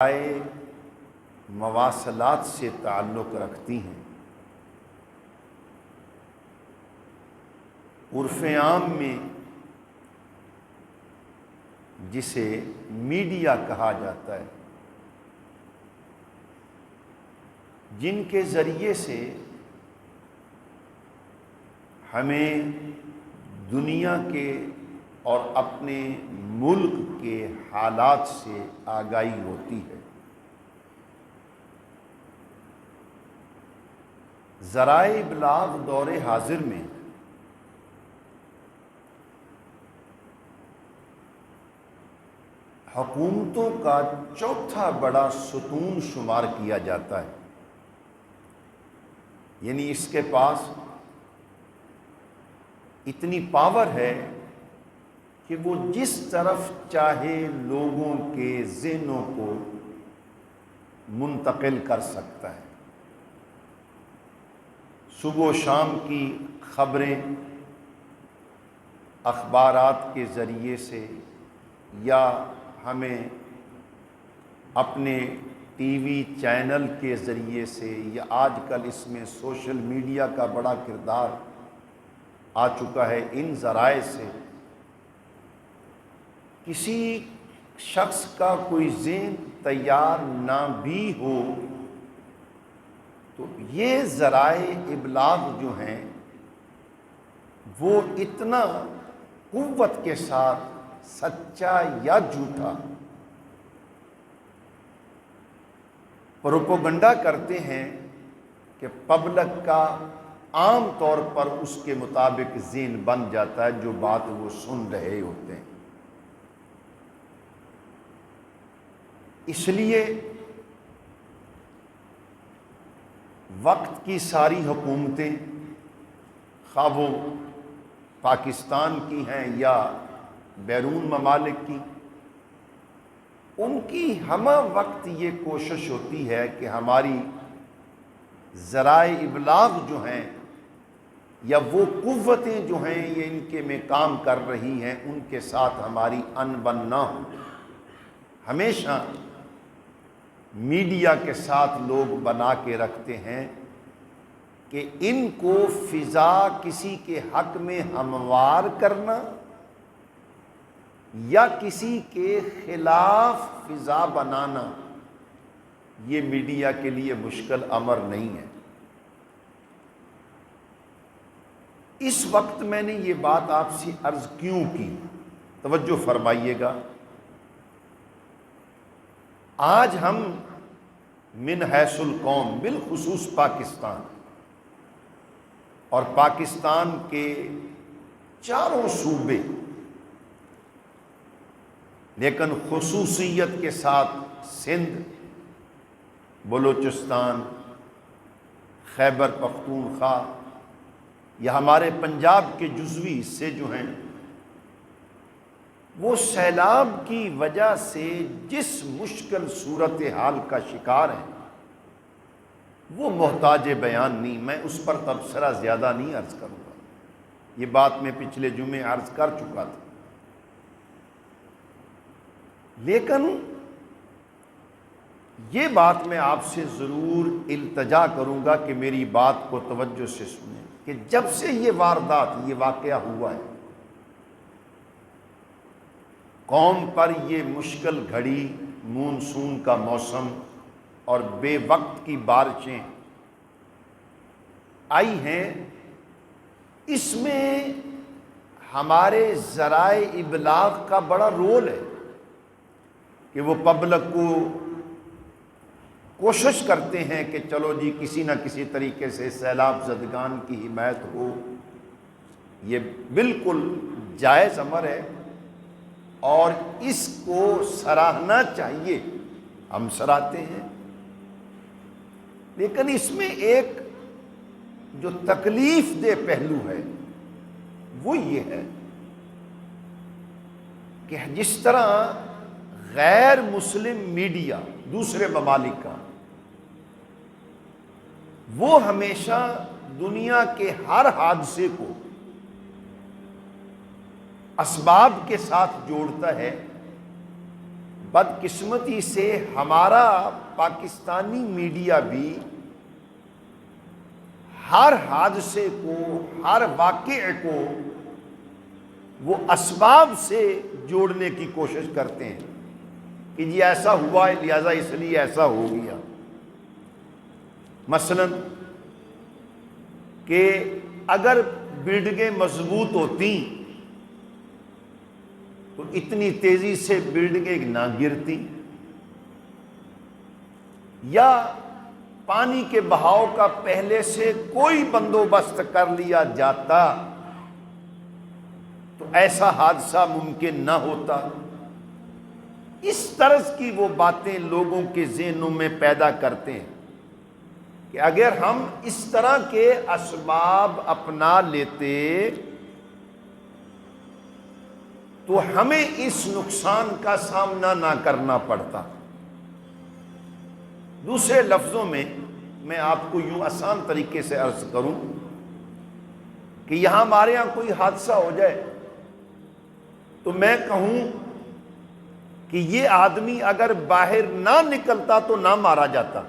آئے مواصلات سے تعلق رکھتی ہیں۔ عرف عام میں جسے میڈیا کہا جاتا ہے، جن کے ذریعے سے ہمیں دنیا کے اور اپنے ملک کے حالات سے آگاہی ہوتی ہے۔ ذرائع ابلاغ دور حاضر میں حکومتوں کا چوتھا بڑا ستون شمار کیا جاتا ہے، یعنی اس کے پاس اتنی پاور ہے کہ وہ جس طرف چاہے لوگوں کے ذہنوں کو منتقل کر سکتا ہے۔ صبح و شام کی خبریں اخبارات کے ذریعے سے یا ہمیں اپنے ٹی وی چینل کے ذریعے سے یا آج کل اس میں سوشل میڈیا کا بڑا کردار آ چکا ہے، ان ذرائع سے کسی شخص کا کوئی ذہن تیار نہ بھی ہو تو یہ ذرائع ابلاغ جو ہیں وہ اتنا قوت کے ساتھ سچا یا جھوٹا پروپیگنڈا کرتے ہیں کہ پبلک کا عام طور پر اس کے مطابق ذہن بن جاتا ہے جو بات وہ سن رہے ہوتے ہیں۔ اس لیے وقت کی ساری حکومتیں، خواہ وہ پاکستان کی ہیں یا بیرون ممالک کی، ان کی ہمہ وقت یہ کوشش ہوتی ہے کہ ہماری ذرائع ابلاغ جو ہیں یا وہ قوتیں جو ہیں یہ ان کے میں کام کر رہی ہیں ان کے ساتھ ہماری ان بن نہ ہو۔ ہمیشہ میڈیا کے ساتھ لوگ بنا کے رکھتے ہیں کہ ان کو فضا کسی کے حق میں ہموار کرنا یا کسی کے خلاف فضا بنانا یہ میڈیا کے لیے مشکل امر نہیں ہے۔ اس وقت میں نے یہ بات آپ سے عرض کیوں کی، توجہ فرمائیے گا۔ آج ہم من حیث القوم، بالخصوص پاکستان اور پاکستان کے چاروں صوبے، لیکن خصوصیت کے ساتھ سندھ، بلوچستان، خیبر پختونخوا یا ہمارے پنجاب کے جزوی حصے جو ہیں، وہ سیلاب کی وجہ سے جس مشکل صورتحال کا شکار ہیں وہ محتاج بیان نہیں۔ میں اس پر تبصرہ زیادہ نہیں عرض کروں گا، یہ بات میں پچھلے جمعے عرض کر چکا تھا، لیکن یہ بات میں آپ سے ضرور التجا کروں گا کہ میری بات کو توجہ سے سنیں کہ جب سے یہ واردات، یہ واقعہ ہوا ہے، قوم پر یہ مشکل گھڑی، مونسون کا موسم اور بے وقت کی بارشیں آئی ہیں، اس میں ہمارے ذرائع ابلاغ کا بڑا رول ہے کہ وہ پبلک کو کوشش کرتے ہیں کہ چلو جی کسی نہ کسی طریقے سے سیلاب زدگان کی حمایت ہو۔ یہ بالکل جائز امر ہے اور اس کو سراہنا چاہیے، ہم سراہتے ہیں، لیکن اس میں ایک جو تکلیف دہ پہلو ہے وہ یہ ہے کہ جس طرح غیر مسلم میڈیا دوسرے ممالک کا، وہ ہمیشہ دنیا کے ہر حادثے کو اسباب کے ساتھ جوڑتا ہے، بدقسمتی سے ہمارا پاکستانی میڈیا بھی ہر حادثے کو، ہر واقعے کو وہ اسباب سے جوڑنے کی کوشش کرتے ہیں کہ جی ایسا ہوا ہے لہذا اس لیے ایسا ہو گیا۔ مثلا کہ اگر بلڈنگیں مضبوط ہوتی تو اتنی تیزی سے بلڈنگیں نہ گرتی، یا پانی کے بہاؤ کا پہلے سے کوئی بندوبست کر لیا جاتا تو ایسا حادثہ ممکن نہ ہوتا۔ اس طرز کی وہ باتیں لوگوں کے ذہنوں میں پیدا کرتے ہیں کہ اگر ہم اس طرح کے اسباب اپنا لیتے تو ہمیں اس نقصان کا سامنا نہ کرنا پڑتا۔ دوسرے لفظوں میں میں آپ کو یوں آسان طریقے سے عرض کروں کہ یہاں ہمارے یہاں کوئی حادثہ ہو جائے تو میں کہوں کہ یہ آدمی اگر باہر نہ نکلتا تو نہ مارا جاتا۔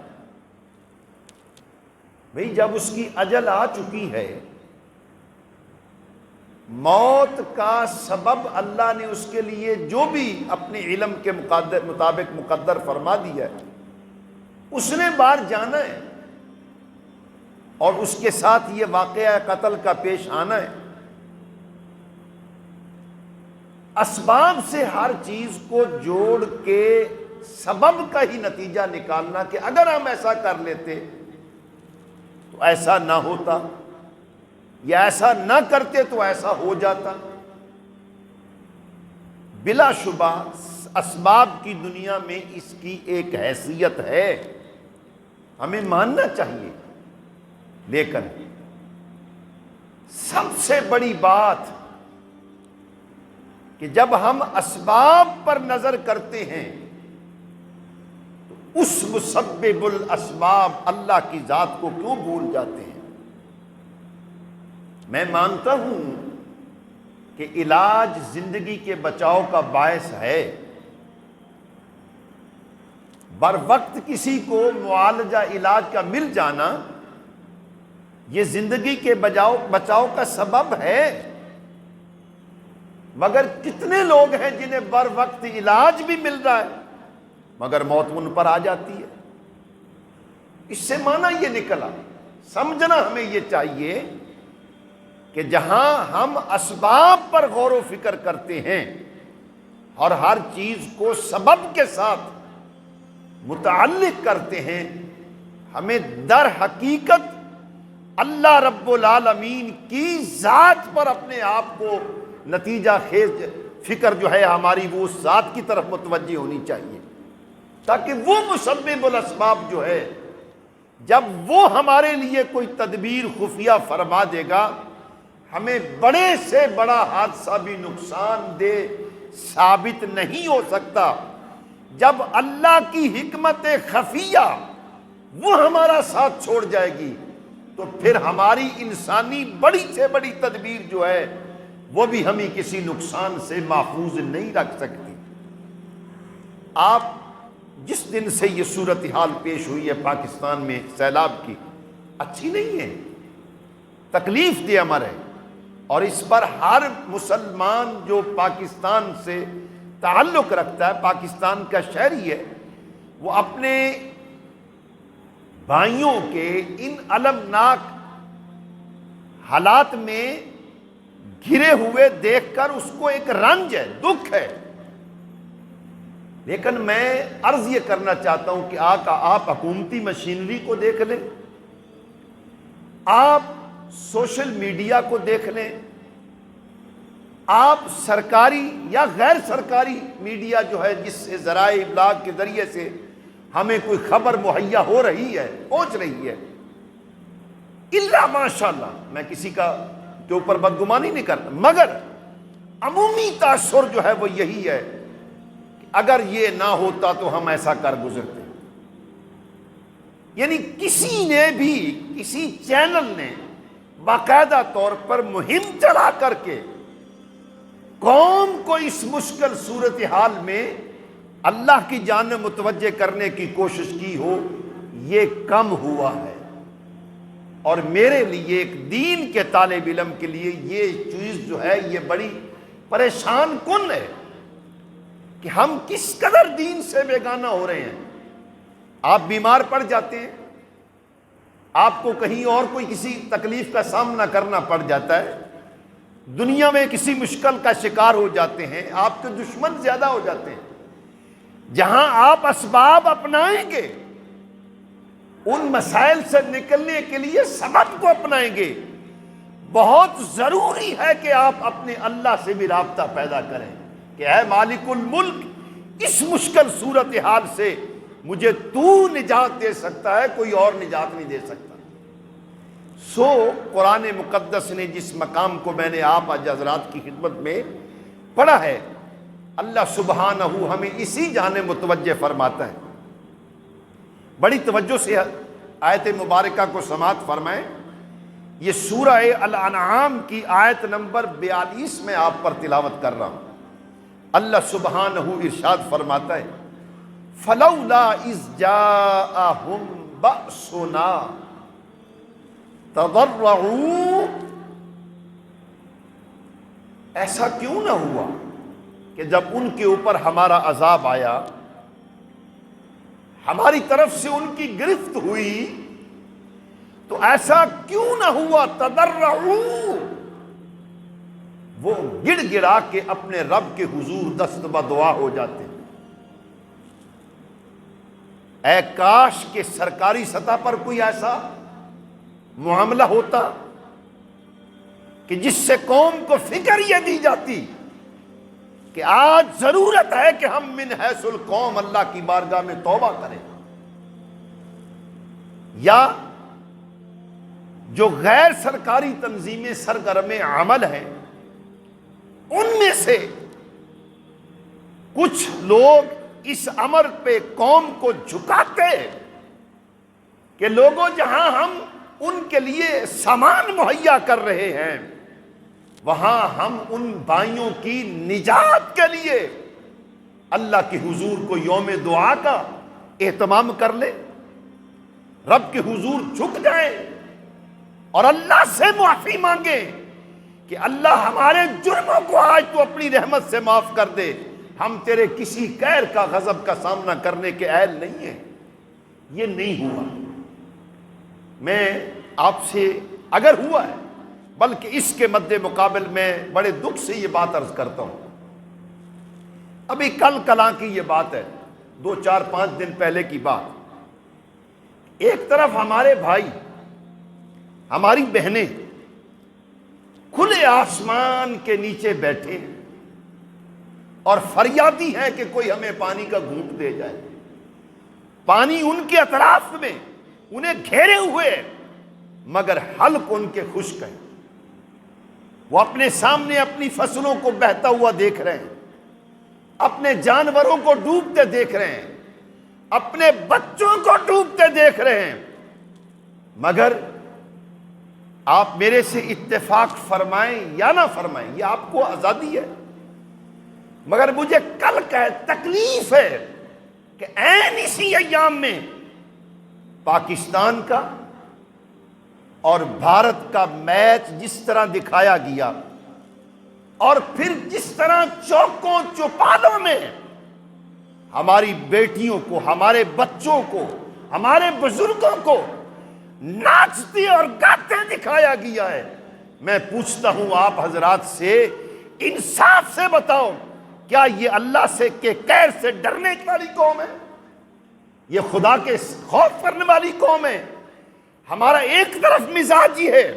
بھئی جب اس کی اجل آ چکی ہے، موت کا سبب اللہ نے اس کے لیے جو بھی اپنے علم کے مطابق مقدر فرما دیا ہے، اس نے باہر جانا ہے اور اس کے ساتھ یہ واقعہ قتل کا پیش آنا ہے۔ اسباب سے ہر چیز کو جوڑ کے سبب کا ہی نتیجہ نکالنا کہ اگر ہم ایسا کر لیتے تو ایسا نہ ہوتا، یا ایسا نہ کرتے تو ایسا ہو جاتا۔ بلا شبہ اسباب کی دنیا میں اس کی ایک حیثیت ہے، ہمیں ماننا چاہیے، لیکن سب سے بڑی بات کہ جب ہم اسباب پر نظر کرتے ہیں تو اس مسبب الاسباب اللہ کی ذات کو کیوں بھول جاتے ہیں؟ میں مانتا ہوں کہ علاج زندگی کے بچاؤ کا باعث ہے، بر وقت کسی کو معالجہ علاج کا مل جانا یہ زندگی کے بچاؤ کا سبب ہے، مگر کتنے لوگ ہیں جنہیں بر وقت علاج بھی مل رہا ہے مگر موت ان پر آ جاتی ہے۔ اس سے معنی یہ نکلا، سمجھنا ہمیں یہ چاہیے کہ جہاں ہم اسباب پر غور و فکر کرتے ہیں اور ہر چیز کو سبب کے ساتھ متعلق کرتے ہیں، ہمیں در حقیقت اللہ رب العالمین کی ذات پر اپنے آپ کو نتیجہ خیز فکر جو ہے ہماری وہ اس ذات کی طرف متوجہ ہونی چاہیے، تاکہ وہ مسبب الاسباب جو ہے جب وہ ہمارے لیے کوئی تدبیر خفیہ فرما دے گا، ہمیں بڑے سے بڑا حادثہ بھی نقصان دہ ثابت نہیں ہو سکتا۔ جب اللہ کی حکمت خفیہ وہ ہمارا ساتھ چھوڑ جائے گی تو پھر ہماری انسانی بڑی سے بڑی تدبیر جو ہے وہ بھی ہمیں کسی نقصان سے محفوظ نہیں رکھ سکتی۔ آپ جس دن سے یہ صورتحال پیش ہوئی ہے پاکستان میں سیلاب کی، اچھی نہیں ہے، تکلیف دہ امر ہے، اور اس پر ہر مسلمان جو پاکستان سے تعلق رکھتا ہے، پاکستان کا شہری ہے، وہ اپنے بھائیوں کے ان المناک حالات میں گھرے ہوئے دیکھ کر اس کو ایک رنج ہے، دکھ ہے۔ لیکن میں عرض یہ کرنا چاہتا ہوں کہ آپ حکومتی مشینری کو دیکھ لیں، آپ سوشل میڈیا کو دیکھ لیں، آپ سرکاری یا غیر سرکاری میڈیا جو ہے جس سے ذرائع ابلاغ کے ذریعے سے ہمیں کوئی خبر مہیا ہو رہی ہے، پہنچ رہی ہے، الا ماشاءاللہ، میں کسی کے اوپر بدگمانی نہیں کرتا، مگر عمومی تاثر جو ہے وہ یہی ہے کہ اگر یہ نہ ہوتا تو ہم ایسا کر گزرتے۔ یعنی کسی نے بھی، کسی چینل نے باقاعدہ طور پر مہم چلا کر کے قوم کو اس مشکل صورتحال میں اللہ کی جانب متوجہ کرنے کی کوشش کی ہو، یہ کم ہوا ہے۔ اور میرے لیے ایک دین کے طالب علم کے لیے یہ چیز جو ہے یہ بڑی پریشان کن ہے کہ ہم کس قدر دین سے بیگانہ ہو رہے ہیں۔ آپ بیمار پڑ جاتے ہیں، آپ کو کہیں اور کوئی کسی تکلیف کا سامنا کرنا پڑ جاتا ہے، دنیا میں کسی مشکل کا شکار ہو جاتے ہیں، آپ کے دشمن زیادہ ہو جاتے ہیں، جہاں آپ اسباب اپنائیں گے، ان مسائل سے نکلنے کے لیے سبب کو اپنائیں گے، بہت ضروری ہے کہ آپ اپنے اللہ سے بھی رابطہ پیدا کریں کہ اے مالک الملک، اس مشکل صورتحال سے مجھے تو نجات دے سکتا ہے، کوئی اور نجات نہیں دے سکتا۔ سو قرآن مقدس نے جس مقام کو میں نے آپ آج حضرات کی خدمت میں پڑھا ہے، اللہ سبحانہ ہمیں اسی جانب متوجہ فرماتا ہے۔ بڑی توجہ سے آیت مبارکہ کو سماعت فرمائیں۔ یہ سورہ الانعام کی آیت نمبر 42 میں آپ پر تلاوت کر رہا ہوں۔ اللہ سبحانہ ارشاد فرماتا ہے فَلَوْلَا إِذْ جَاءَهُمْ بَأْسُنَا تَضَرَّعُوا، ایسا کیوں نہ ہوا کہ جب ان کے اوپر ہمارا عذاب آیا، ہماری طرف سے ان کی گرفت ہوئی، تو ایسا کیوں نہ ہوا تضرعوا، وہ گڑ گڑا کے اپنے رب کے حضور دست بدعا ہو جاتے ہیں۔ اے کاش کہ سرکاری سطح پر کوئی ایسا معاملہ ہوتا کہ جس سے قوم کو فکر یہ دی جاتی کہ آج ضرورت ہے کہ ہم من حیث القوم اللہ کی بارگاہ میں توبہ کریں، یا جو غیر سرکاری تنظیمیں سرگرم عمل ہیں ان میں سے کچھ لوگ اس امر پہ قوم کو جھکاتے کہ لوگوں، جہاں ہم ان کے لیے سامان مہیا کر رہے ہیں، وہاں ہم ان بھائیوں کی نجات کے لیے اللہ کے حضور کو یوم دعا کا اہتمام کر لیں، رب کے حضور جھک جائیں اور اللہ سے معافی مانگیں کہ اللہ ہمارے جرموں کو آج تو اپنی رحمت سے معاف کر دے، ہم تیرے کسی قہر کا غضب کا سامنا کرنے کے اہل نہیں ہیں۔ یہ نہیں ہوا۔ میں آپ سے اگر ہوا ہے، بلکہ اس کے مد مقابل میں بڑے دکھ سے یہ بات عرض کرتا ہوں۔ ابھی کل کلاں کی یہ بات ہے، 2-4-5 دن پہلے کی بات۔ ایک طرف ہمارے بھائی، ہماری بہنیں کھلے آسمان کے نیچے بیٹھے ہیں اور فریادی ہیں کہ کوئی ہمیں پانی کا گھونٹ دے جائے۔ پانی ان کے اطراف میں انہیں گھیرے ہوئے، مگر حلق ان کے خشک ہیں۔ وہ اپنے سامنے اپنی فصلوں کو بہتا ہوا دیکھ رہے ہیں، اپنے جانوروں کو ڈوبتے دیکھ رہے ہیں، اپنے بچوں کو ڈوبتے دیکھ رہے ہیں، مگر آپ میرے سے اتفاق فرمائیں یا نہ فرمائیں، یہ آپ کو آزادی ہے، مگر مجھے کل کا تکلیف ہے کہ عین اسی ایام میں پاکستان کا اور بھارت کا میچ جس طرح دکھایا گیا، اور پھر جس طرح چوکوں چوپالوں میں ہماری بیٹیوں کو، ہمارے بچوں کو، ہمارے بزرگوں کو ناچتے اور گاتے دکھایا گیا ہے، میں پوچھتا ہوں آپ حضرات سے، انصاف سے بتاؤ، کیا یہ اللہ سے کے قہر سے ڈرنے والی قوم ہے؟ یہ خدا کے خوف کرنے والی قوم ہے؟ ہمارا ایک طرف مزاج یہ ہے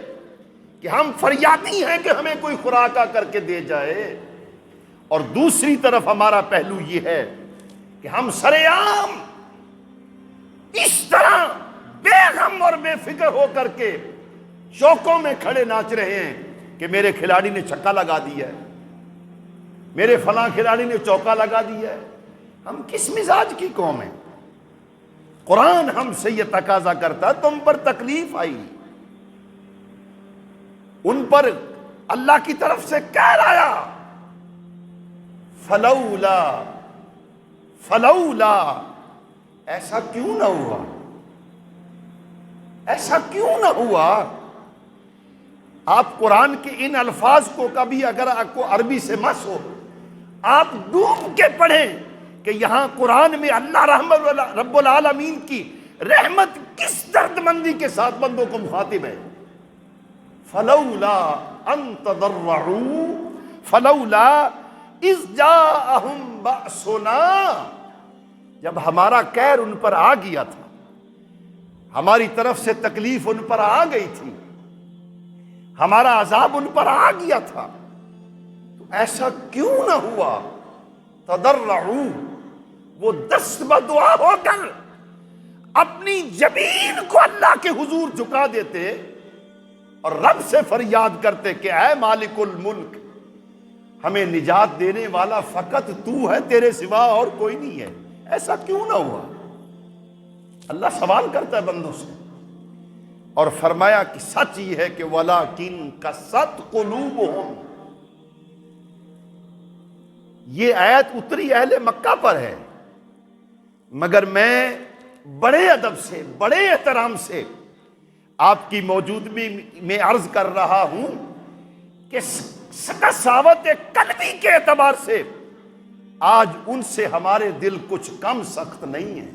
کہ ہم فریادی ہیں کہ ہمیں کوئی خوراک آ کر کے دے جائے، اور دوسری طرف ہمارا پہلو یہ ہے کہ ہم سرعام اس طرح بے غم اور بے فکر ہو کر کے چوکوں میں کھڑے ناچ رہے ہیں کہ میرے کھلاڑی نے چھکا لگا دیا ہے، میرے فلاں کھلاڑی نے چوکا لگا دیا ہے۔ ہم کس مزاج کی قوم ہیں؟ قرآن ہم سے یہ تقاضا کرتا، تم پر تکلیف آئی، ان پر اللہ کی طرف سے قہر آیا، فلولا فلولا، ایسا کیوں نہ ہوا، ایسا کیوں نہ ہوا۔ آپ قرآن کے ان الفاظ کو کبھی اگر آپ کو عربی سے مس ہو، آپ ڈوب کے پڑھیں کہ یہاں قرآن میں اللہ رب العالمین کی رحمت کس درد مندی کے ساتھ بندوں کو مخاطب ہے۔ فلولا ان تضرعوا فلولا اذ جاءہم بأسنا، جب ہمارا قہر ان پر آ گیا تھا، ہماری طرف سے تکلیف ان پر آ گئی تھی، ہمارا عذاب ان پر آ گیا تھا، تو ایسا کیوں نہ ہوا تضرعوا، وہ دست بدعا ہو کر اپنی جبین کو اللہ کے حضور جھکا دیتے اور رب سے فریاد کرتے کہ اے مالک الملک، ہمیں نجات دینے والا فقط تو ہے، تیرے سوا اور کوئی نہیں ہے، ایسا کیوں نہ ہوا۔ اللہ سوال کرتا ہے بندوں سے، اور فرمایا کہ سچ یہ ہے کہ وَلَٰكِن قَسَتْ قُلُوبُهُمْ، یہ آیت اتری اہل مکہ پر ہے، مگر میں بڑے ادب سے، بڑے احترام سے آپ کی موجودگی میں عرض کر رہا ہوں کہ قساوت قلبی کے اعتبار سے آج ان سے ہمارے دل کچھ کم سخت نہیں ہیں۔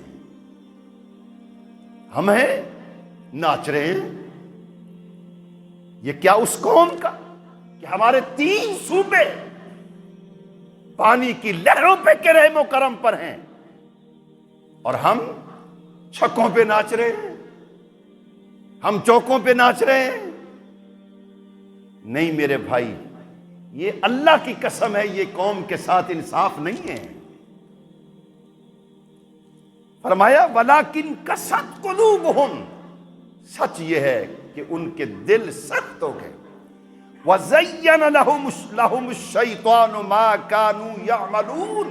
ہم ہیں ناچ رہے ہیں، یہ کیا اس قوم کا کہ ہمارے 3 صوبے پانی کی لہروں پہ کے رحم و کرم پر ہیں، اور ہم چھکوں پہ ناچ رہے ہیں، ہم چوکوں پہ ناچ رہے ہیں۔ نہیں میرے بھائی، یہ اللہ کی قسم ہے، یہ قوم کے ساتھ انصاف نہیں ہے۔ فرمایا وَلَٰكِن قَسَتْ قُلُوبُهُمْ، سچ یہ ہے کہ ان کے دل سخت ہو گئے۔ وَزَيَّنَ لَهُمُ الشَّيْطَانُ مَا كَانُوا يَعْمَلُونَ،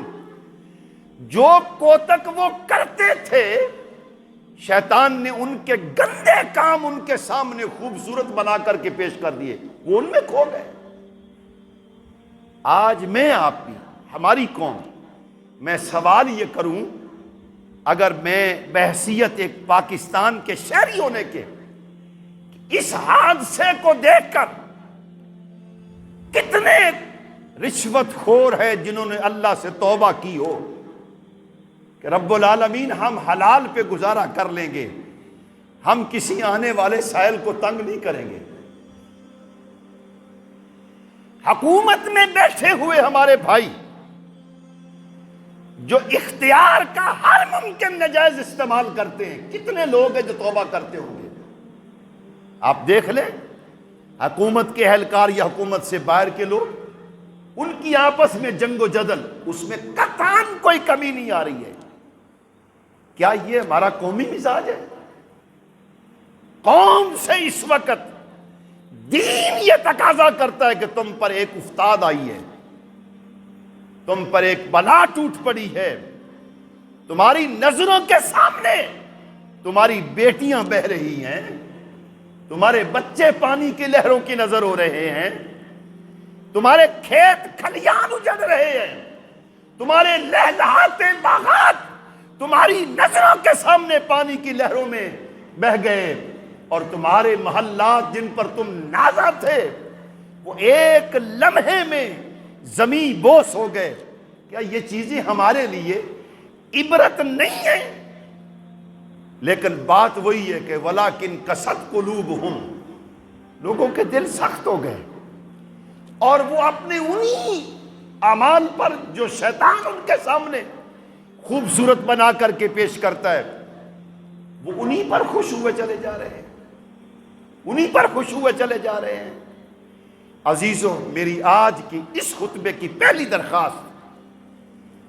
جو کوتک وہ کرتے تھے شیطان نے ان کے گندے کام ان کے سامنے خوبصورت بنا کر کے پیش کر دیے، وہ ان میں کھو گئے۔ آج میں آپ بھی، ہماری قوم، میں سوال یہ کروں، اگر میں بحیثیت ایک پاکستان کے شہری ہونے کے اس حادثے کو دیکھ کر، کتنے رشوت خور ہے جنہوں نے اللہ سے توبہ کی ہو کہ رب العالمین ہم حلال پہ گزارا کر لیں گے، ہم کسی آنے والے سائل کو تنگ نہیں کریں گے۔ حکومت میں بیٹھے ہوئے ہمارے بھائی جو اختیار کا ہر ممکن ناجائز استعمال کرتے ہیں، کتنے لوگ ہیں جو توبہ کرتے ہوں گے؟ آپ دیکھ لیں، حکومت کے اہلکار یا حکومت سے باہر کے لوگ، ان کی آپس میں جنگ و جدل، اس میں قطعاً کوئی کمی نہیں آ رہی ہے۔ کیا یہ ہمارا قومی مزاج ہے؟ قوم سے اس وقت دین یہ تقاضا کرتا ہے کہ تم پر ایک افتاد آئی ہے، تم پر ایک بلا ٹوٹ پڑی ہے، تمہاری نظروں کے سامنے تمہاری بیٹیاں بہہ رہی ہیں، تمہارے بچے پانی کی لہروں کی نظر ہو رہے ہیں، تمہارے کھیت کھلیان اجڑ رہے ہیں، تمہارے لہلہاتے باغات تمہاری نظروں کے سامنے پانی کی لہروں میں بہہ گئے، اور تمہارے محلات جن پر تم نازا تھے وہ ایک لمحے میں زمین بوس ہو گئے۔ کیا یہ چیزیں ہمارے لیے عبرت نہیں ہیں؟ لیکن بات وہی ہے کہ وَلَٰكِن قَسَتْ قُلُوبُهُمْ، لوگوں کے دل سخت ہو گئے، اور وہ اپنے انہی اعمال پر جو شیطان ان کے سامنے خوبصورت بنا کر کے پیش کرتا ہے، وہ انہی پر خوش ہوئے چلے جا رہے ہیں، انہی پر خوش ہوئے چلے جا رہے ہیں۔ عزیزوں، میری آج کی اس خطبے کی پہلی درخواست،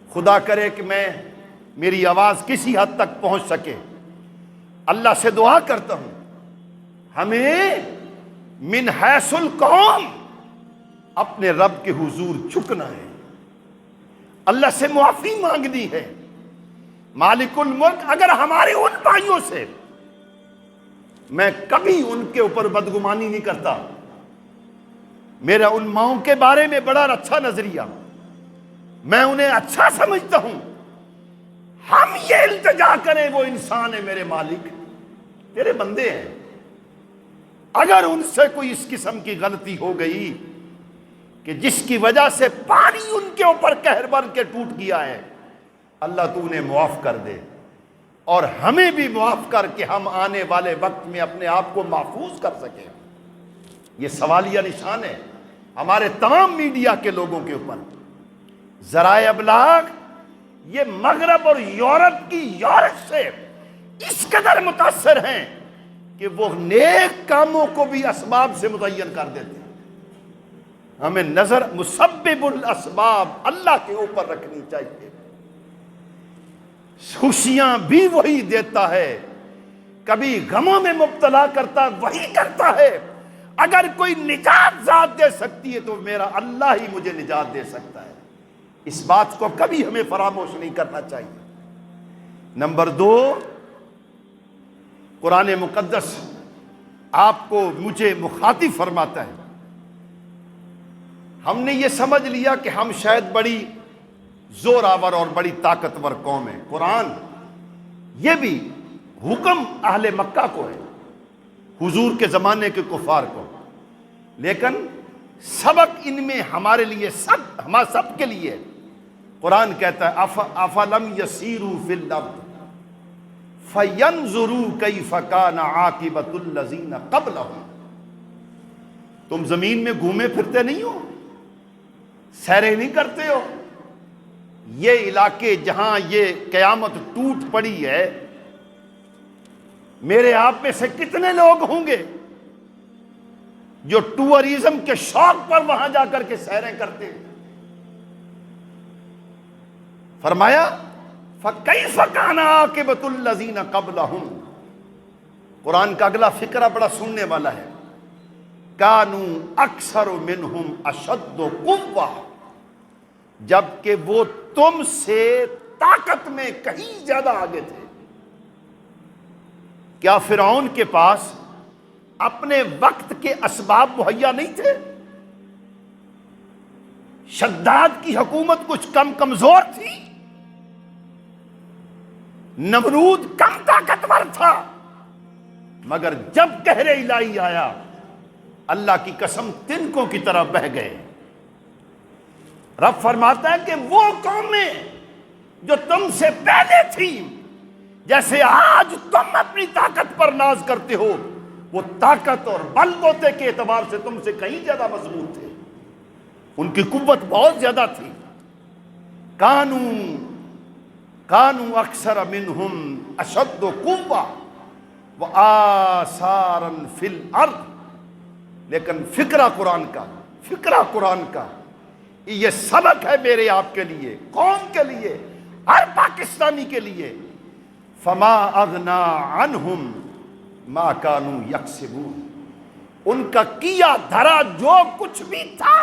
خدا کرے کہ میری آواز کسی حد تک پہنچ سکے، اللہ سے دعا کرتا ہوں ہمیں من حیث القوم اپنے رب کے حضور جھکنا ہے، اللہ سے معافی مانگنی ہے۔ مالک الملک، اگر ہمارے ان بھائیوں سے، میں کبھی ان کے اوپر بدگمانی نہیں کرتا، میرا ان ماؤں کے بارے میں بڑا اچھا نظریہ، میں انہیں اچھا سمجھتا ہوں، ہم یہ التجا کریں وہ انسان ہے میرے مالک، تیرے بندے ہیں، اگر ان سے کوئی اس قسم کی غلطی ہو گئی کہ جس کی وجہ سے پانی ان کے اوپر قہر بن کے ٹوٹ گیا ہے، اللہ تو انہیں معاف کر دے، اور ہمیں بھی معاف کر کے ہم آنے والے وقت میں اپنے آپ کو محفوظ کر سکیں۔ یہ سوالیہ نشان ہے ہمارے تمام میڈیا کے لوگوں کے اوپر۔ ذرائع ابلاغ یہ مغرب اور یورپ کی یورپ سے اس قدر متاثر ہیں کہ وہ نیک کاموں کو بھی اسباب سے متعین کر دیتے ہیں۔ ہمیں نظر مسبب الاسباب اللہ کے اوپر رکھنی چاہیے۔ خوشیاں بھی وہی دیتا ہے، کبھی غموں میں مبتلا کرتا وہی کرتا ہے۔ اگر کوئی نجات ذات دے سکتی ہے تو میرا اللہ ہی مجھے نجات دے سکتا ہے۔ اس بات کو کبھی ہمیں فراموش نہیں کرنا چاہیے۔ نمبر 2، قرآن مقدس آپ کو مجھے مخاطب فرماتا ہے۔ ہم نے یہ سمجھ لیا کہ ہم شاید بڑی زور آور اور بڑی طاقتور قوم ہے۔ قرآن یہ بھی حکم اہل مکہ کو ہے، حضور کے زمانے کے کفار کو، لیکن سبق ان میں ہمارے لیے ہمارا سب کے لیے۔ قرآن کہتا ہے افلم یسیروا فی الارض فینظروا کیف کان عاقبۃ الذین قبلہم۔ تم زمین میں گھومے پھرتے نہیں ہو، سیریں نہیں کرتے ہو؟ یہ علاقے جہاں یہ قیامت ٹوٹ پڑی ہے، میرے آپ میں سے کتنے لوگ ہوں گے جو ٹورزم کے شوق پر وہاں جا کر کے سیریں کرتے ہیں؟ فرمایا فَكَيْفَ كَانَ عَاقِبَةُ الَّذِينَ قَبْلَهُمْ۔ قرآن کا اگلا فقرہ بڑا سننے والا ہے۔ كَانُوا أَكْثَرُ مِنْهُمْ أَشَدُّ قُوَّةً، جبکہ وہ تم سے طاقت میں کہیں زیادہ آگے تھے۔ کیا فرعون کے پاس اپنے وقت کے اسباب مہیا نہیں تھے؟ شداد کی حکومت کچھ کم کمزور تھی، نمرود کم طاقتور تھا، مگر جب قہر الہی آیا اللہ کی قسم تنکوں کی طرح بہہ گئے۔ رب فرماتا ہے کہ وہ قومیں جو تم سے پہلے تھیں، جیسے آج تم اپنی طاقت پر ناز کرتے ہو، وہ طاقت اور بل بوتے کے اعتبار سے تم سے کہیں زیادہ مضبوط تھے، ان کی قوت بہت زیادہ تھی۔ کانوا اکثر منہم اشد قوہ وآثارا فی الارض۔ لیکن فقرہ قرآن کا یہ سبق ہے میرے آپ کے لیے، قوم کے لیے، ہر پاکستانی کے لیے۔ فما اغنا عنہم ما کانوا یکسبون، ان کا کیا دھرا جو کچھ بھی تھا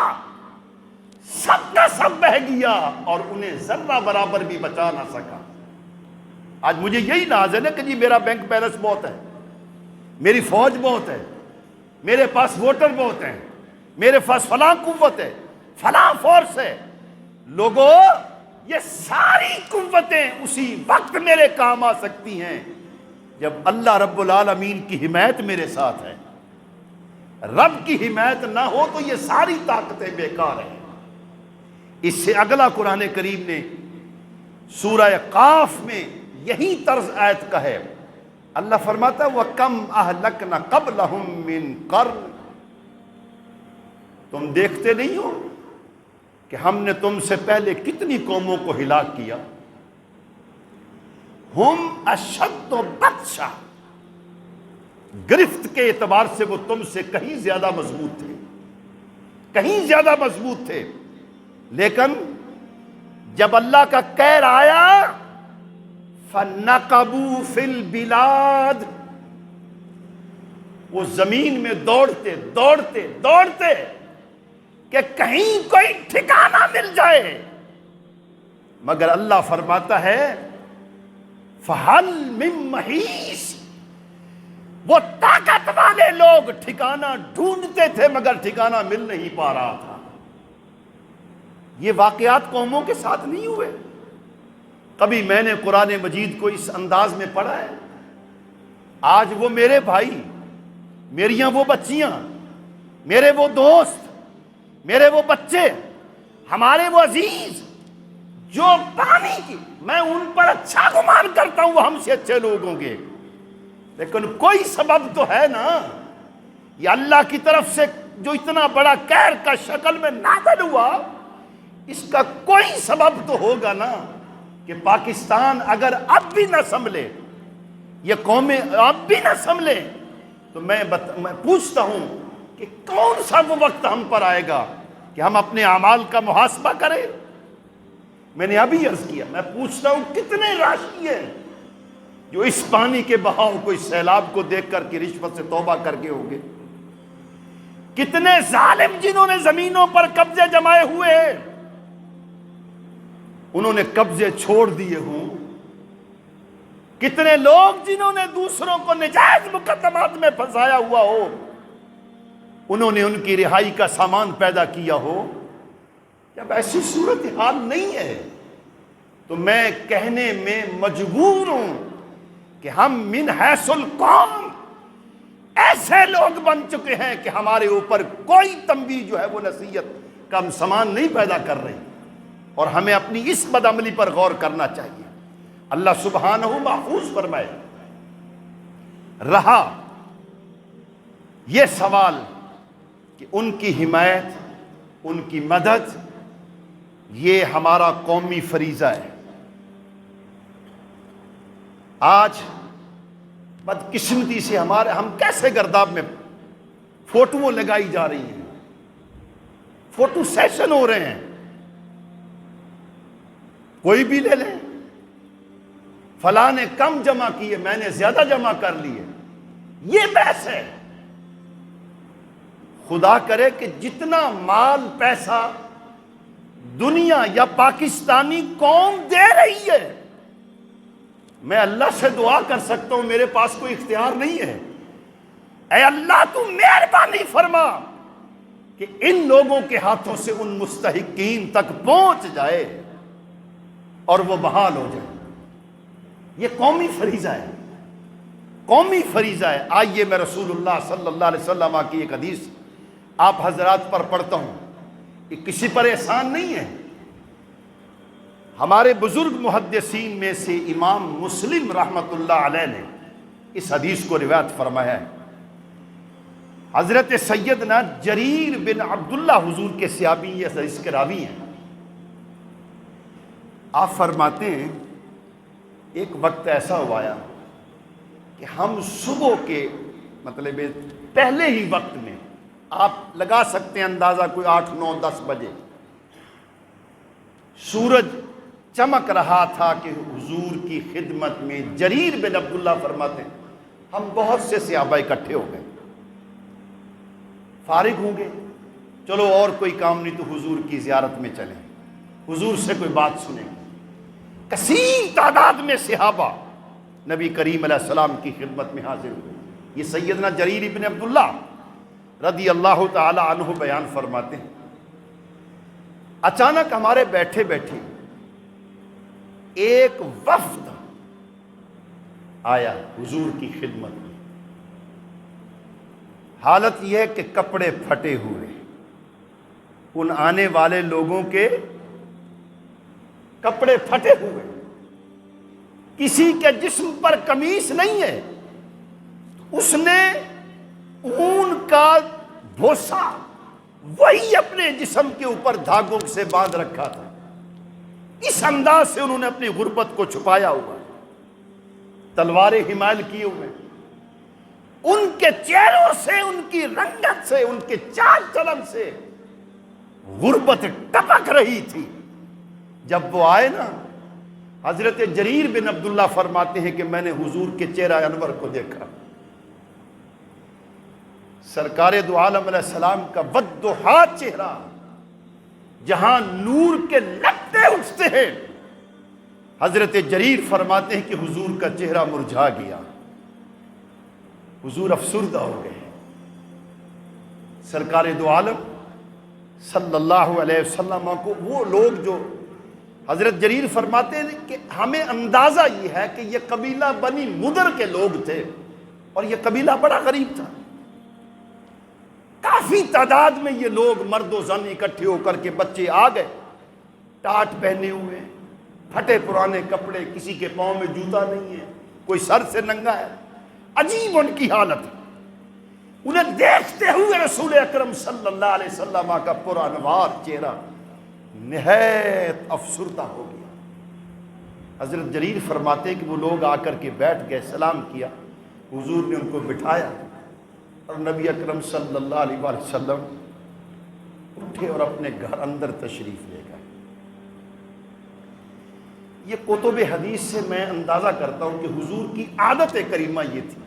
سب کا سب بہہ گیا اور انہیں ذرہ برابر بھی بچا نہ سکا۔ آج مجھے یہی ناز ہے نا کہ جی میرا بینک بیلنس بہت ہے، میری فوج بہت ہے، میرے پاس ووٹر بہت ہیں، میرے پاس فلاں قوت ہے، فلاں فورس ہے۔ لوگوں، یہ ساری قوتیں اسی وقت میرے کام آ سکتی ہیں جب اللہ رب العالمین کی حمایت میرے ساتھ ہے۔ رب کی حمایت نہ ہو تو یہ ساری طاقتیں بیکار ہیں۔ اس سے اگلا قرآن کریم نے سورہ قاف میں یہی طرز آیت کا ہے۔ اللہ فرماتا ہے وَكَمْ أَهْلَكْنَا قَبْلَهُمْ مِنْ قَرْنٍ۔ تم دیکھتے نہیں ہو کہ ہم نے تم سے پہلے کتنی قوموں کو ہلاک کیا۔ ہم اشد بطشا، گرفت کے اعتبار سے وہ تم سے کہیں زیادہ مضبوط تھے، لیکن جب اللہ کا قہر آیا فَنَقَبُوا فِي الْبِلَادِ، وہ زمین میں دوڑتے کہ کہیں کوئی ٹھکانہ مل جائے، مگر اللہ فرماتا ہے فَهَلْ مِن مَحِيصٍ، وہ طاقت والے لوگ ٹھکانہ ڈھونڈتے تھے مگر ٹھکانہ مل نہیں پا رہا تھا۔ یہ واقعات قوموں کے ساتھ نہیں ہوئے، کبھی میں نے قرآن مجید کو اس انداز میں پڑھا ہے؟ آج وہ میرے بھائی، میریاں وہ بچیاں، میرے وہ دوست، میرے وہ بچے، ہمارے وہ عزیز جو پانی کی، میں ان پر اچھا گمان کرتا ہوں وہ ہم سے اچھے لوگ ہوں گے، لیکن کوئی سبب تو ہے نا، یہ اللہ کی طرف سے جو اتنا بڑا قہر کا شکل میں نازل ہوا، اس کا کوئی سبب تو ہوگا نا، کہ پاکستان اگر اب بھی نہ سنبھلے، یہ قومیں اب بھی نہ سنبھلے، تو میں پوچھتا ہوں کہ کون سا وہ وقت ہم پر آئے گا کہ ہم اپنے اعمال کا محاسبہ کریں؟ میں نے ابھی عرض کیا، میں پوچھتا ہوں کتنے راشی ہیں جو اس پانی کے بہاؤ کو، اس سیلاب کو دیکھ کر کے رشوت سے توبہ کر کے ہوں گے؟ کتنے ظالم جنہوں نے زمینوں پر قبضے جمائے ہوئے ہیں، انہوں نے قبضے چھوڑ دیے ہوں؟ کتنے لوگ جنہوں نے دوسروں کو نجائز مقدمات میں پھنسایا ہوا ہو، انہوں نے ان کی رہائی کا سامان پیدا کیا ہو؟ جب ایسی صورتحال نہیں ہے تو میں کہنے میں مجبور ہوں کہ ہم من حیث القوم ایسے لوگ بن چکے ہیں کہ ہمارے اوپر کوئی تنبیہ جو ہے وہ نصیحت کا سامان نہیں پیدا کر رہے، اور ہمیں اپنی اس بدعملی پر غور کرنا چاہیے۔ اللہ سبحانہ محفوظ فرمائے۔ رہا یہ سوال کہ ان کی حمایت، ان کی مدد، یہ ہمارا قومی فریضہ ہے۔ آج بدقسمتی سے ہم کیسے گرداب میں فوٹویں لگائی جا رہی ہیں، فوٹو سیشن ہو رہے ہیں، کوئی بھی لے لیں، فلاں نے کم جمع کیے، میں نے زیادہ جمع کر لیے، یہ بحث ہے۔ خدا کرے کہ جتنا مال پیسہ دنیا یا پاکستانی قوم دے رہی ہے، میں اللہ سے دعا کر سکتا ہوں، میرے پاس کوئی اختیار نہیں ہے، اے اللہ تو مہربانی فرما کہ ان لوگوں کے ہاتھوں سے ان مستحقین تک پہنچ جائے اور وہ بحال ہو جائے۔ یہ قومی فریضہ ہے، قومی فریضہ ہے۔ آئیے میں رسول اللہ صلی اللہ علیہ وسلم کی ایک حدیث آپ حضرات پر پڑھتا ہوں، یہ کسی پر احسان نہیں ہے۔ ہمارے بزرگ محدثین میں سے امام مسلم رحمۃ اللہ علیہ نے اس حدیث کو روایت فرمایا ہے۔ حضرت سیدنا جریر بن عبداللہ حضور کے صحابی، یہ حدیث کے راوی ہیں، آپ فرماتے ہیں ایک وقت ایسا ہوا کہ ہم صبح کے مطلب پہلے ہی وقت میں، آپ لگا سکتے ہیں اندازہ کوئی 8 9 10 بجے، سورج چمک رہا تھا کہ حضور کی خدمت میں جریر بن عبداللہ فرماتے ہیں ہم بہت سے صحابہ اکٹھے ہو گئے، فارغ ہوں گے، چلو اور کوئی کام نہیں تو حضور کی زیارت میں چلیں، حضور سے کوئی بات سنیں۔ کثیر تعداد میں صحابہ نبی کریم علیہ السلام کی خدمت میں حاضر ہوئے۔ یہ سیدنا جریر بن عبداللہ رضی اللہ تعالی عنہ بیان فرماتے ہیں، اچانک ہمارے بیٹھے بیٹھے ایک وفد آیا حضور کی خدمت میں، حالت یہ ہے کہ کپڑے پھٹے ہوئے، ان آنے والے لوگوں کے کپڑے پھٹے ہوئے، کسی کے جسم پر قمیص نہیں ہے، اس نے اون کا بھوسا وہی اپنے جسم کے اوپر دھاگوں سے باندھ رکھا تھا، اس انداز سے انہوں نے اپنی غربت کو چھپایا ہوا، تلواریں حمال کیے ہوئے، ان کے چہروں سے، ان کی رنگت سے، ان کے چال چلن سے غربت ٹپک رہی تھی۔ جب وہ آئے نا، حضرت جریر بن عبداللہ فرماتے ہیں کہ میں نے حضور کے چہرہ انور کو دیکھا، سرکار دو عالم علیہ السلام کا والضحیٰ چہرہ، جہاں نور کے لپٹے اٹھتے ہیں، حضرت جریر فرماتے ہیں کہ حضور کا چہرہ مرجھا گیا، حضور افسردہ ہو گئے۔ سرکار دو عالم صلی اللہ علیہ وسلم کو وہ لوگ جو حضرت جریر فرماتے ہیں کہ ہمیں اندازہ یہ ہے کہ یہ قبیلہ بنی مدر کے لوگ تھے، اور یہ قبیلہ بڑا غریب تھا۔ کافی تعداد میں یہ لوگ مرد و زن اکٹھے ہو کر کے بچے آ گئے، ٹاٹ پہنے ہوئے، پھٹے پرانے کپڑے، کسی کے پاؤں میں جوتا نہیں ہے، کوئی سر سے ننگا ہے، عجیب ان کی حالت۔ انہیں دیکھتے ہوئے رسول اکرم صلی اللہ علیہ وسلم کا پرانوار چہرہ نہایت افسردہ ہو گیا۔ حضرت جریر فرماتے ہیں کہ وہ لوگ آ کر کے بیٹھ گئے، سلام کیا، حضور نے ان کو بٹھایا، اور نبی اکرم صلی اللہ علیہ وسلم اٹھے اور اپنے گھر اندر تشریف لے گئے۔ یہ کتب حدیث سے میں اندازہ کرتا ہوں کہ حضور کی عادت کریمہ یہ تھی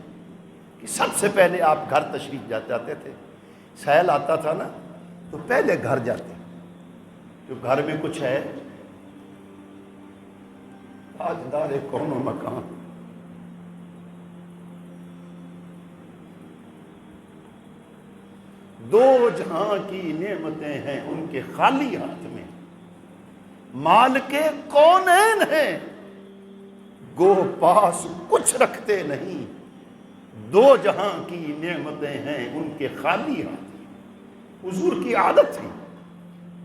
کہ سب سے پہلے آپ گھر تشریف جاتے تھے۔ سیل آتا تھا نا تو پہلے گھر جاتے، جو گھر میں کچھ ہے، تاجدار کون و مکان، دو جہاں کی نعمتیں ہیں ان کے خالی ہاتھ میں، مال کے کونین ہیں گو پاس کچھ رکھتے نہیں، دو جہاں کی نعمتیں ہیں ان کے خالی ہاتھ میں۔ حضور کی عادت تھی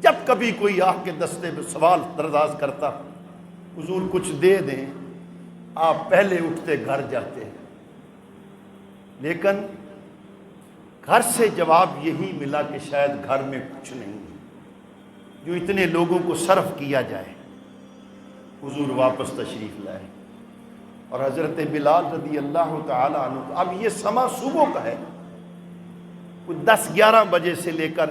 جب کبھی کوئی آ کے دستے میں سوال درخواست کرتا، حضور کچھ دے دیں، آپ پہلے اٹھتے گھر جاتے، لیکن گھر سے جواب یہی ملا کہ شاید گھر میں کچھ نہیں جو اتنے لوگوں کو صرف کیا جائے۔ حضور واپس تشریف لائے، اور حضرت بلال رضی اللہ تعالی عنہ، اب یہ سما صبح کا ہے، 10-11 بجے سے لے کر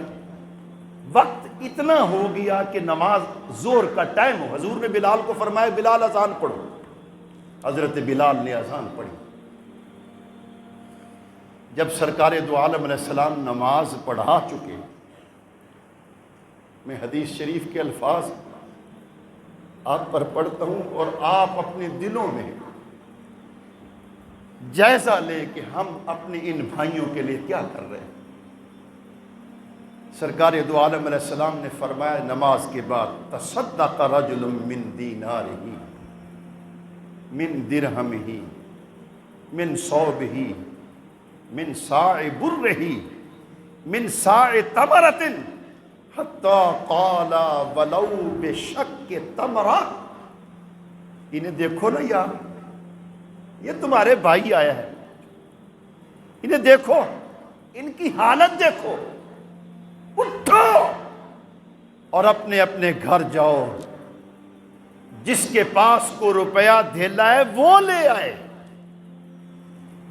وقت اتنا ہو گیا کہ نماز زور کا ٹائم ہو، حضور نے بلال کو فرمایا بلال اذان پڑھو، حضرت بلال نے اذان پڑھی۔ جب سرکار دو عالم علیہ السلام نماز پڑھا چکے، میں حدیث شریف کے الفاظ آپ پر پڑھتا ہوں، اور آپ اپنے دلوں میں جائزہ لیں کہ ہم اپنے ان بھائیوں کے لیے کیا کر رہے ہیں۔ سرکار دو عالم علیہ السلام نے فرمایا نماز کے بعد، تصدق رجل من دینارہ من درہمہ من صوبہ من صاع برہ من صاع تمرۃ حتی قال ولو بشق تمرہ۔ انہیں دیکھو نا یار، یہ تمہارے بھائی آیا ہے، انہیں دیکھو، ان کی حالت دیکھو، اٹھو اور اپنے اپنے گھر جاؤ، جس کے پاس کو روپیہ دھیلا ہے وہ لے آئے،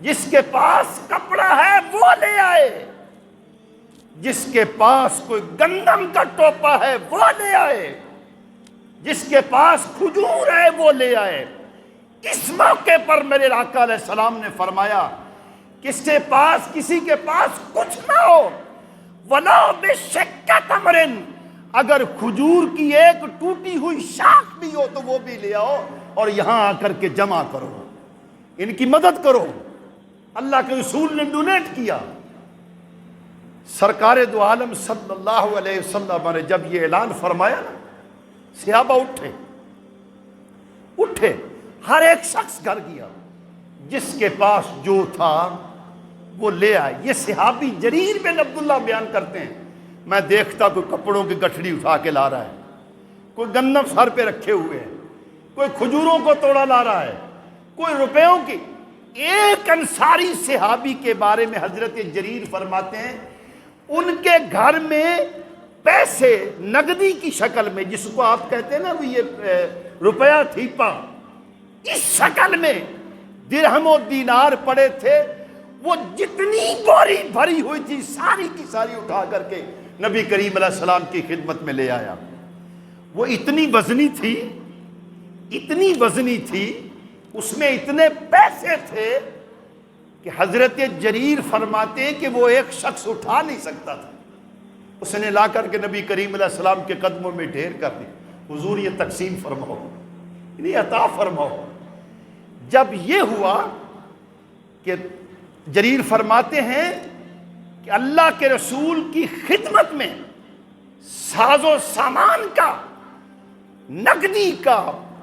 جس کے پاس کپڑا ہے وہ لے آئے، جس کے پاس کوئی گندم کا ٹوپا ہے وہ لے آئے، جس کے پاس کھجور ہے وہ لے آئے۔ اس موقع پر میرے آقا علیہ السلام نے فرمایا کسی کے پاس کچھ نہ ہو، وَلَوْ بِشِقِّ تَمْرٍ، اگر کھجور کی ایک ٹوٹی ہوئی شاخ بھی ہو تو وہ بھی لے آؤ، اور یہاں آ کر کے جمع کرو، ان کی مدد کرو۔ اللہ کے رسول نے ڈونیٹ کیا۔ سرکار دو عالم صلی اللہ علیہ وسلم نے جب یہ اعلان فرمایا نا، صحابہ اٹھے، ہر ایک شخص گھر گیا، جس کے پاس جو تھا وہ لے آئے۔ یہ صحابی جریر بن عبداللہ بیان کرتے ہیں، میں دیکھتا کوئی کپڑوں کی گٹھڑی اٹھا کے لا رہا ہے، کوئی گندم سر پہ رکھے ہوئے ہے، کوئی کھجوروں کو توڑا لا رہا ہے، کوئی روپیوں کی۔ ایک انصاری صحابی کے بارے میں حضرت جریر فرماتے ہیں، ان کے گھر میں پیسے نقدی کی شکل میں، جس کو آپ کہتے ہیں نا وہ یہ روپیہ تھیپا، اس شکل میں درہم و دینار پڑے تھے۔ وہ جتنی بوری بھری ہوئی تھی ساری کی ساری اٹھا کر کے نبی کریم علیہ السلام کی خدمت میں لے آیا۔ وہ اتنی وزنی تھی، اس میں اتنے پیسے تھے کہ حضرت جریر فرماتے ہیں کہ وہ ایک شخص اٹھا نہیں سکتا تھا۔ اس نے لا کر کے نبی کریم علیہ السلام کے قدموں میں ڈھیر کر دی، حضور یہ تقسیم فرماؤ، انہیں عطا فرماؤ۔ جب یہ ہوا کہ جریر فرماتے ہیں کہ اللہ کے رسول کی خدمت میں ساز و سامان کا نقدی کا،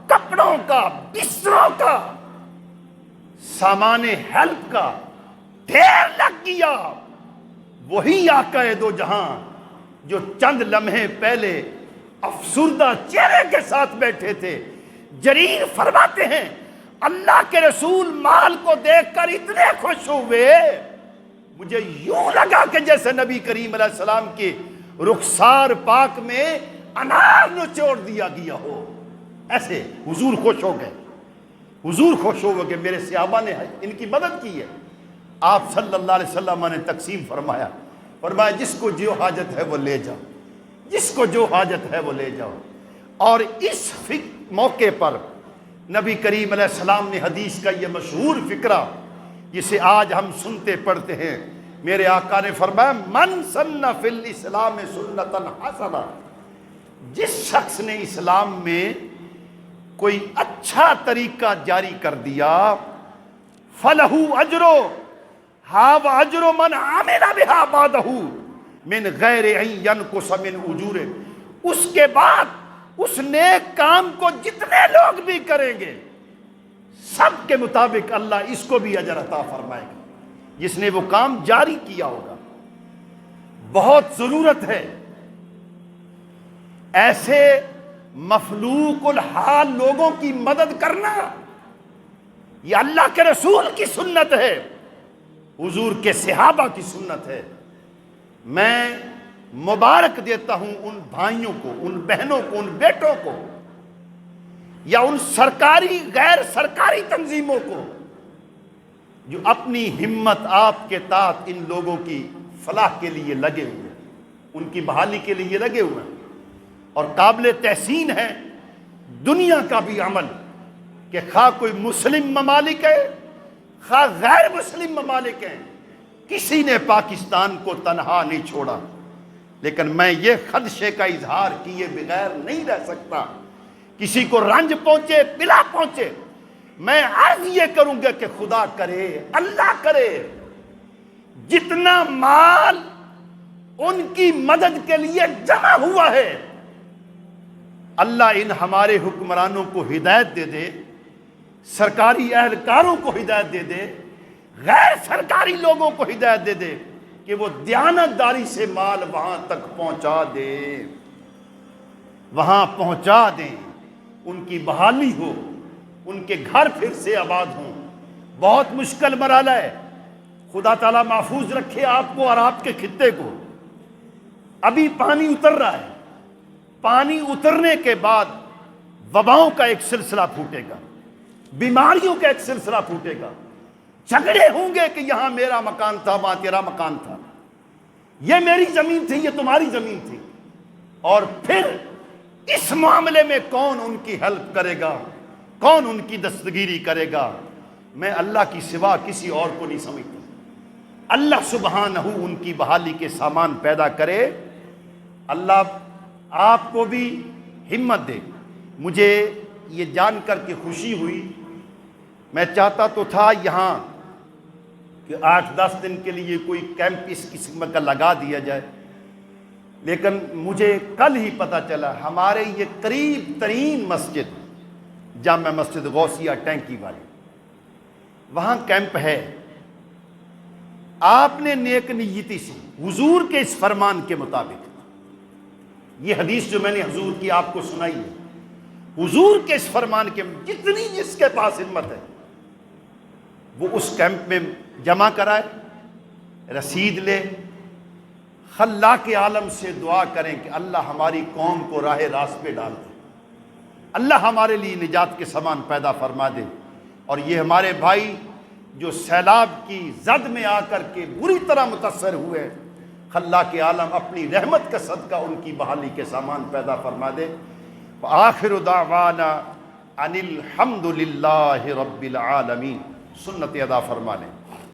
کپڑوں کا، بستروں کا، سامان ہیلپ کا ڈھیر لگ گیا۔ وہی آقا دو جہاں جو چند لمحے پہلے افسردہ چہرے کے ساتھ بیٹھے تھے، جریر فرماتے ہیں اللہ کے رسول مال کو دیکھ کر اتنے خوش ہوئے، مجھے یوں لگا کہ جیسے نبی کریم علیہ السلام کے رخسار پاک میں انار نچوڑ دیا گیا ہو۔ ایسے حضور خوش ہو گئے، حضور خوش ہو گئے کہ میرے صحابہ نے ان کی مدد کی ہے۔ آپ صلی اللہ علیہ وسلم نے تقسیم فرمایا جس کو جو حاجت ہے وہ لے جاؤ، جس کو جو حاجت ہے وہ لے جاؤ۔ اور اس موقع پر نبی کریم علیہ السلام نے حدیث کا یہ مشہور فقرہ جسے آج ہم سنتے پڑھتے ہیں، میرے آقا نے فرمایا من سن فی الاسلام سنتا حسنہ، جس شخص نے اسلام میں کوئی اچھا طریقہ جاری کر دیا، فلہ اجرو ہا و اجر من عمل بہا بعدہ من غیر ان ینقص من اجور، اس کے بعد اس نیک کام کو جتنے لوگ بھی کریں گے سب کے مطابق اللہ اس کو بھی اجر عطا فرمائے گا، جس نے وہ کام جاری کیا ہوگا۔ بہت ضرورت ہے ایسے مفلوق الحال لوگوں کی مدد کرنا، یہ اللہ کے رسول کی سنت ہے، حضور کے صحابہ کی سنت ہے۔ میں مبارک دیتا ہوں ان بھائیوں کو، ان بہنوں کو، ان بیٹوں کو، یا ان سرکاری غیر سرکاری تنظیموں کو جو اپنی ہمت آپ کے تحت ان لوگوں کی فلاح کے لیے لگے ہوئے ہیں، ان کی بحالی کے لیے لگے ہوئے ہیں۔ اور قابل تحسین ہے دنیا کا بھی عمل کہ خواہ کوئی مسلم ممالک ہے خواہ غیر مسلم ممالک ہیں، کسی نے پاکستان کو تنہا نہیں چھوڑا۔ لیکن میں یہ خدشے کا اظہار کیے بغیر نہیں رہ سکتا، کسی کو رنج پہنچے بلا پہنچے، میں عرض یہ کروں گا کہ خدا کرے، اللہ کرے، جتنا مال ان کی مدد کے لیے جمع ہوا ہے، اللہ ان ہمارے حکمرانوں کو ہدایت دے دے، سرکاری اہلکاروں کو ہدایت دے دے، غیر سرکاری لوگوں کو ہدایت دے دے کہ وہ دیانتداری سے مال وہاں تک پہنچا دے، وہاں پہنچا دیں، ان کی بحالی ہو، ان کے گھر پھر سے آباد ہوں۔ بہت مشکل مرحلہ ہے، خدا تعالیٰ محفوظ رکھے آپ کو اور آپ کے خطے کو۔ ابھی پانی اتر رہا ہے، پانی اترنے کے بعد وباؤں کا ایک سلسلہ پھوٹے گا، بیماریوں کا ایک سلسلہ پھوٹے گا، جھگڑے ہوں گے کہ یہاں میرا مکان تھا وہاں تیرا مکان تھا، یہ میری زمین تھی یہ تمہاری زمین تھی، اور پھر اس معاملے میں کون ان کی ہیلپ کرے گا، کون ان کی دستگیری کرے گا؟ میں اللہ کی سوا کسی اور کو نہیں سمجھتا۔ اللہ سبحانہ ان کی بحالی کے سامان پیدا کرے۔ اللہ آپ کو بھی ہمت دے۔ مجھے یہ جان کر کے خوشی ہوئی، میں چاہتا تو تھا یہاں کہ 8-10 دن کے لیے کوئی کیمپ اس قسم کا لگا دیا جائے، لیکن مجھے کل ہی پتہ چلا ہمارے یہ قریب ترین مسجد جامع مسجد غوثیہ ٹینکی والی، وہاں کیمپ ہے۔ آپ نے نیک نیتی سے حضور کے اس فرمان کے مطابق، یہ حدیث جو میں نے حضور کی آپ کو سنائی ہے، حضور کے اس فرمان کے جتنی جس کے پاس ہمت ہے وہ اس کیمپ میں جمع کرائے، رسید لے، خلاق عالم سے دعا کریں کہ اللہ ہماری قوم کو راہ راست پہ ڈال دے، اللہ ہمارے لیے نجات کے سامان پیدا فرما دے۔ اور یہ ہمارے بھائی جو سیلاب کی زد میں آ کر کے بری طرح متاثر ہوئے، خلاق عالم اپنی رحمت کا صدقہ ان کی بحالی کے سامان پیدا فرما دے۔ وآخر دعوانا ان الحمد للہ رب العالمین، سنت ادا فرما لیں۔